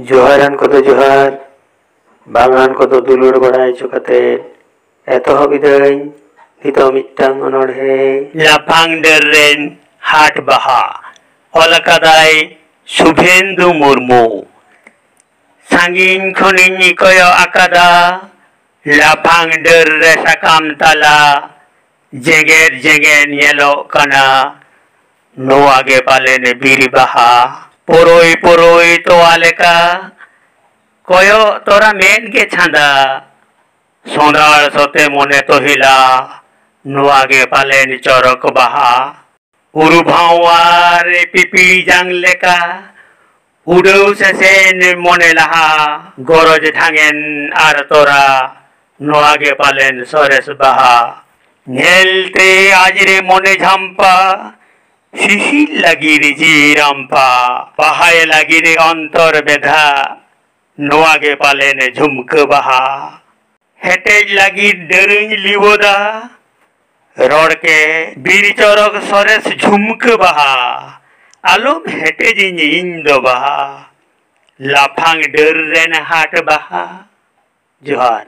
जोहारान को तो जोहार बांगान को तो दुलुर बड़ाई चुकाते एतहब इदाई नितो मिट्टांग अनोढ़े लाफांग डरेन हाट बहा अलकादाय शुभेंदु मुर्मू सांगिन खनिनि कयो आकादा लाफांग डर्रे साकाम ताला जेंगेर जेंगेर येलो कना नो आगे पाले ने बीरी बहा पोरोई पोरोई तो आलेका कयो तोरा मेन के छांदा सोंदार सोते मोने तो हिला नो आगे पाले नि चौरक बहा उरु भावारे पिपी जांग लेका उडौ से मोने लहा गरज थांगेन आर तोरा नो आगे पालेन सरेस बहा नेलते आजरे मोने झम्पा शिशिर लगी रे जी रामपा बहाए लगी रे अंतर बेधा नो आगे पालेन झुमक बहा हेटेज लगी डरुंज लिवोदा रोड के बीरी चौरक सरेस झुमक बहा आलम हेटेज इंदो बहा लाफांग डर्रेन हाट बहा जोहार।